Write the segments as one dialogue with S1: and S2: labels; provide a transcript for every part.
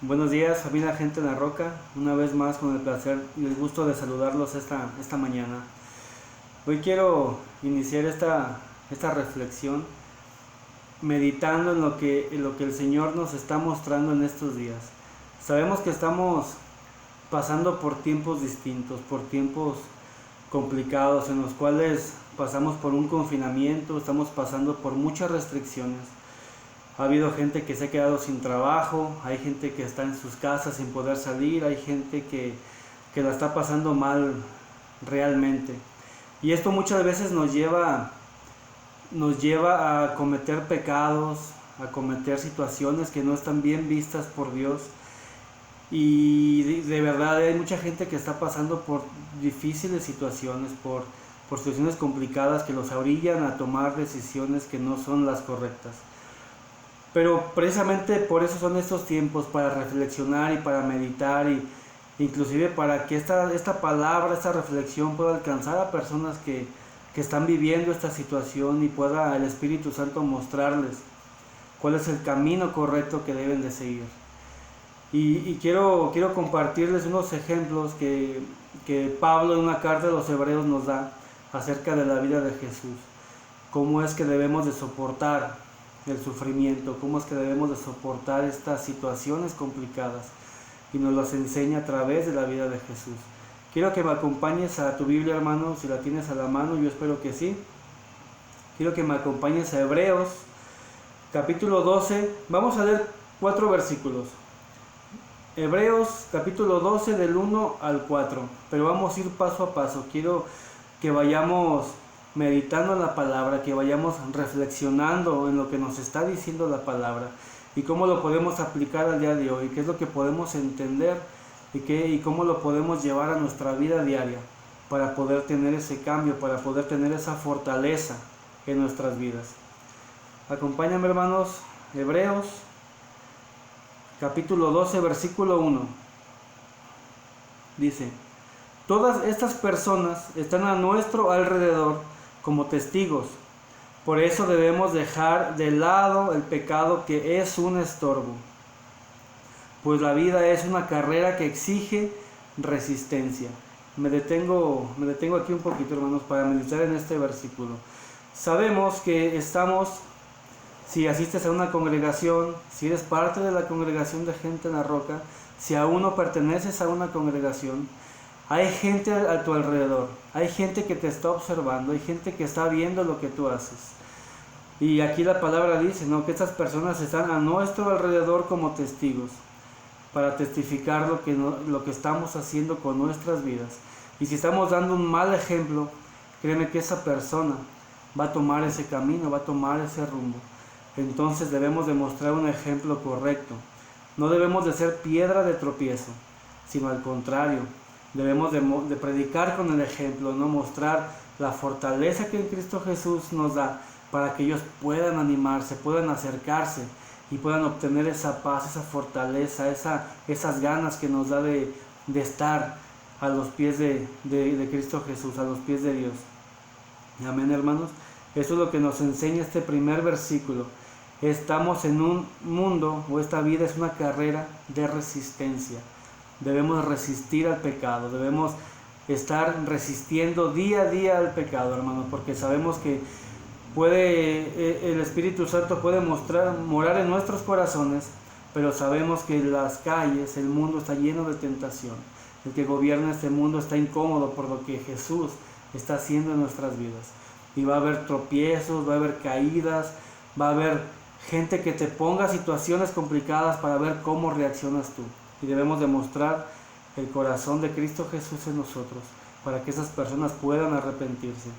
S1: Buenos días, familia Gente en la Roca. Una vez más con el placer y el gusto de saludarlos esta mañana. Hoy quiero iniciar esta reflexión meditando en lo que el Señor nos está mostrando en estos días. Sabemos que estamos pasando por tiempos distintos, por tiempos complicados en los cuales pasamos por un confinamiento, estamos pasando por muchas restricciones. Ha habido gente que se ha quedado sin trabajo, hay gente que está en sus casas sin poder salir, hay gente que la está pasando mal realmente. Y esto muchas veces nos lleva a cometer pecados, a cometer situaciones que no están bien vistas por Dios. Y de verdad hay mucha gente que está pasando por difíciles situaciones, por situaciones complicadas que los orillan a tomar decisiones que no son las correctas. Pero precisamente por eso son estos tiempos, para reflexionar y para meditar, y inclusive para que esta palabra, esta reflexión pueda alcanzar a personas que están viviendo esta situación, y pueda el Espíritu Santo mostrarles cuál es el camino correcto que deben de seguir. Y quiero compartirles unos ejemplos que Pablo en una carta de los Hebreos nos da acerca de la vida de Jesús. Cómo es que debemos de soportar el sufrimiento, cómo es que debemos de soportar estas situaciones complicadas, y nos las enseña a través de la vida de Jesús. Quiero que me acompañes a tu Biblia, hermano, si la tienes a la mano, yo espero que sí. Quiero que me acompañes a Hebreos, capítulo 12, vamos a leer 4 versículos. Hebreos, capítulo 12, del 1 al 4, pero vamos a ir paso a paso. Quiero que vayamos meditando en la palabra, que vayamos reflexionando en lo que nos está diciendo la palabra y cómo lo podemos aplicar al día de hoy, qué es lo que podemos entender y cómo lo podemos llevar a nuestra vida diaria para poder tener ese cambio, para poder tener esa fortaleza en nuestras vidas. Acompáñame, hermanos, Hebreos capítulo 12, versículo 1. Dice: todas estas personas están a nuestro alrededor como testigos. Por eso debemos dejar de lado el pecado que es un estorbo, pues la vida es una carrera que exige resistencia. Me detengo aquí un poquito, hermanos, para meditar en este versículo. Sabemos que si asistes a una congregación, si eres parte de la congregación de Gente en la Roca, si aún no perteneces a una congregación, hay gente a tu alrededor, hay gente que te está observando, hay gente que está viendo lo que tú haces. Y aquí la palabra dice, ¿no?, que estas personas están a nuestro alrededor como testigos, para testificar lo que estamos haciendo con nuestras vidas. Y si estamos dando un mal ejemplo, créeme que esa persona va a tomar ese camino, va a tomar ese rumbo. Entonces debemos de mostrar un ejemplo correcto. No debemos de ser piedra de tropiezo, sino al contrario, debemos de predicar con el ejemplo, no mostrar la fortaleza que en Cristo Jesús nos da, para que ellos puedan animarse, puedan acercarse y puedan obtener esa paz, esa fortaleza, esas ganas que nos da de estar a los pies de Cristo Jesús, a los pies de Dios. Amén, hermanos. Eso es lo que nos enseña este primer versículo. Estamos en un mundo, o esta vida es una carrera de resistencia. Debemos resistir al pecado, debemos estar resistiendo día a día al pecado, hermanos, porque sabemos que el Espíritu Santo puede morar en nuestros corazones, pero sabemos que las calles, el mundo está lleno de tentación. El que gobierna este mundo está incómodo por lo que Jesús está haciendo en nuestras vidas. Y va a haber tropiezos, va a haber caídas, va a haber gente que te ponga situaciones complicadas para ver cómo reaccionas tú. Y debemos demostrar el corazón de Cristo Jesús en nosotros, para que esas personas puedan arrepentirse.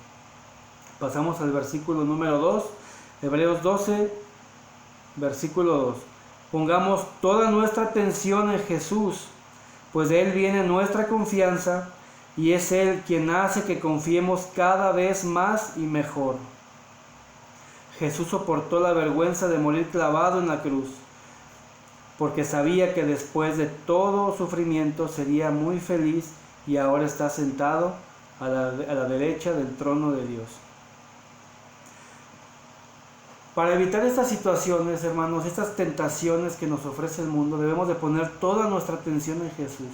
S1: Pasamos al versículo número 2, Hebreos 12, versículo 2. Pongamos toda nuestra atención en Jesús, pues de Él viene nuestra confianza, y es Él quien hace que confiemos cada vez más y mejor. Jesús soportó la vergüenza de morir clavado en la cruz, porque sabía que después de todo sufrimiento sería muy feliz, y ahora está sentado a la derecha del trono de Dios. Para evitar estas situaciones, hermanos, estas tentaciones que nos ofrece el mundo, debemos de poner toda nuestra atención en Jesús,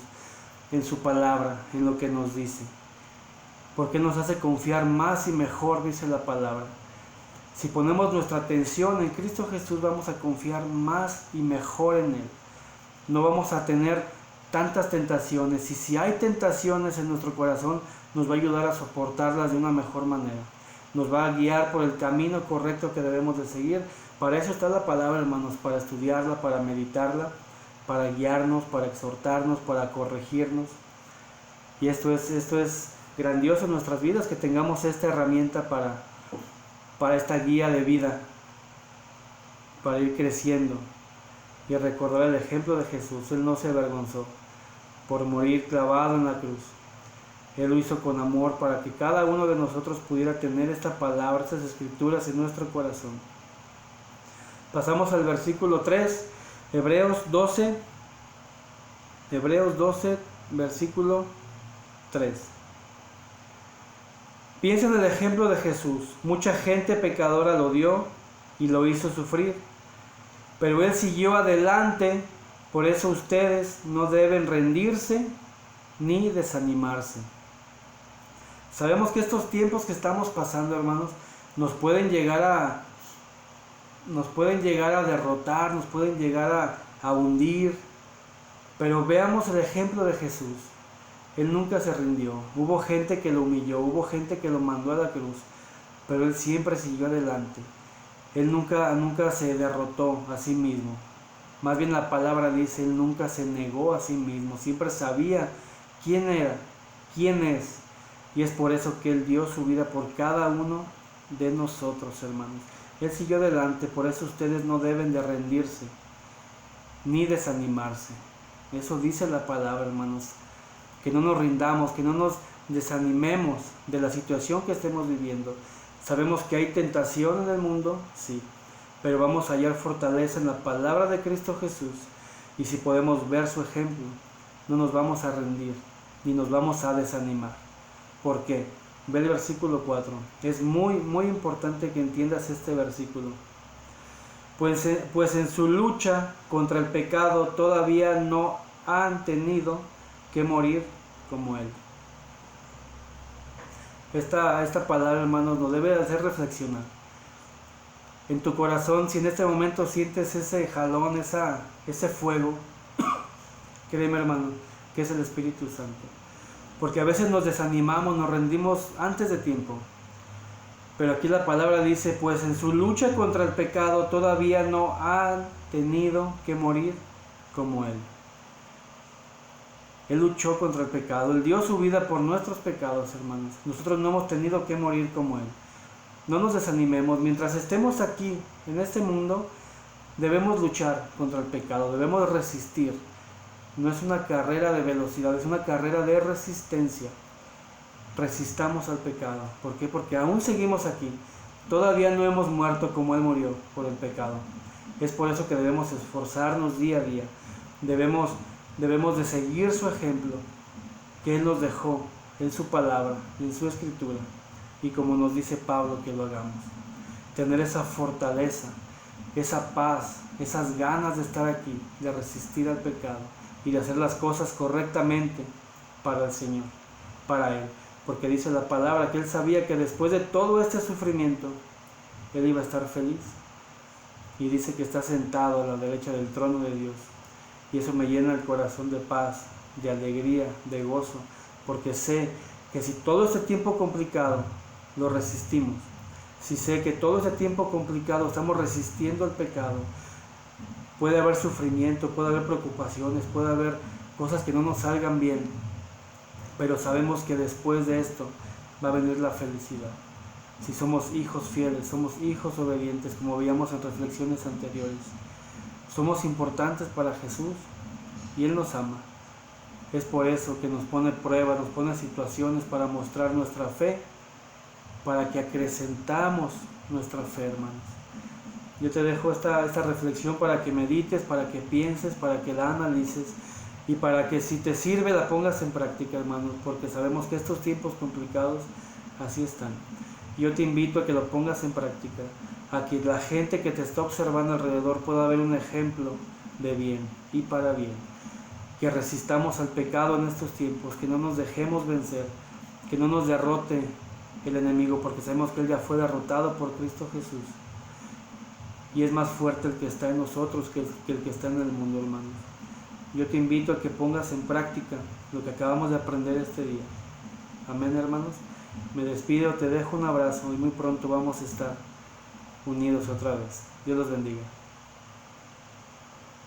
S1: en su palabra, en lo que nos dice. Porque nos hace confiar más y mejor, dice la palabra. Si ponemos nuestra atención en Cristo Jesús, vamos a confiar más y mejor en Él. No vamos a tener tantas tentaciones, y si hay tentaciones en nuestro corazón, nos va a ayudar a soportarlas de una mejor manera. Nos va a guiar por el camino correcto que debemos de seguir. Para eso está la palabra, hermanos, para estudiarla, para meditarla, para guiarnos, para exhortarnos, para corregirnos. Y esto es grandioso en nuestras vidas, que tengamos esta herramienta para esta guía de vida, para ir creciendo y recordar el ejemplo de Jesús. Él no se avergonzó por morir clavado en la cruz. Él lo hizo con amor para que cada uno de nosotros pudiera tener esta palabra, estas escrituras en nuestro corazón. Pasamos al versículo 3, Hebreos 12, versículo 3. Piensa en el ejemplo de Jesús. Mucha gente pecadora lo odió y lo hizo sufrir, pero Él siguió adelante. Por eso ustedes no deben rendirse ni desanimarse. Sabemos que estos tiempos que estamos pasando, hermanos, nos pueden llegar a derrotar, nos pueden llegar a hundir, pero veamos el ejemplo de Jesús. Él nunca se rindió. Hubo gente que lo humilló, hubo gente que lo mandó a la cruz, pero Él siempre siguió adelante. Él nunca se derrotó a sí mismo. Más bien la palabra dice, Él nunca se negó a sí mismo. Siempre sabía quién era, quién es. Y es por eso que Él dio su vida por cada uno de nosotros, hermanos. Él siguió adelante, por eso ustedes no deben de rendirse ni desanimarse. Eso dice la palabra, hermanos. Que no nos rindamos, que no nos desanimemos de la situación que estemos viviendo. Sabemos que hay tentación en el mundo, sí, pero vamos a hallar fortaleza en la palabra de Cristo Jesús. Y si podemos ver su ejemplo, no nos vamos a rendir, ni nos vamos a desanimar. ¿Por qué? Ve el versículo 4. Es muy, muy importante que entiendas este versículo. Pues en su lucha contra el pecado todavía no han tenido que morir como Él. Esta palabra, hermanos, nos debe hacer reflexionar. En tu corazón, si en este momento sientes ese jalón, ese fuego, créeme, hermano, que es el Espíritu Santo. Porque a veces nos desanimamos, nos rendimos antes de tiempo. Pero aquí la palabra dice, pues en su lucha contra el pecado todavía no han tenido que morir como Él. Él luchó contra el pecado, Él dio su vida por nuestros pecados, hermanos. Nosotros no hemos tenido que morir como Él. No nos desanimemos, mientras estemos aquí, en este mundo, debemos luchar contra el pecado, debemos resistir. No es una carrera de velocidad, es una carrera de resistencia. Resistamos al pecado. ¿Por qué? Porque aún seguimos aquí. Todavía no hemos muerto como Él murió por el pecado. Es por eso que debemos esforzarnos día a día. Debemos de seguir su ejemplo que Él nos dejó en su palabra, en su escritura. Y como nos dice Pablo, que lo hagamos. Tener esa fortaleza, esa paz, esas ganas de estar aquí, de resistir al pecado y de hacer las cosas correctamente para el Señor, para Él. Porque dice la palabra que Él sabía que después de todo este sufrimiento, Él iba a estar feliz. Y dice que está sentado a la derecha del trono de Dios. Y eso me llena el corazón de paz, de alegría, de gozo. Porque sé que si todo este tiempo complicado lo resistimos, si sé que todo este tiempo complicado estamos resistiendo al pecado, puede haber sufrimiento, puede haber preocupaciones, puede haber cosas que no nos salgan bien, pero sabemos que después de esto va a venir la felicidad. Si somos hijos fieles, somos hijos obedientes, como veíamos en reflexiones anteriores, somos importantes para Jesús y Él nos ama. Es por eso que nos pone pruebas, nos pone situaciones para mostrar nuestra fe, para que acrecentamos nuestra fe, hermanos. Yo te dejo esta reflexión para que medites, para que pienses, para que la analices y para que si te sirve la pongas en práctica, hermanos, porque sabemos que estos tiempos complicados así están. Yo te invito a que lo pongas en práctica, a que la gente que te está observando alrededor pueda ver un ejemplo de bien y para bien. Que resistamos al pecado en estos tiempos, que no nos dejemos vencer, que no nos derrote el enemigo, porque sabemos que él ya fue derrotado por Cristo Jesús. Y es más fuerte el que está en nosotros que el que está en el mundo, hermanos. Yo te invito a que pongas en práctica lo que acabamos de aprender este día. Amén, hermanos. Me despido, te dejo un abrazo y muy pronto vamos a estar unidos otra vez. Dios los bendiga.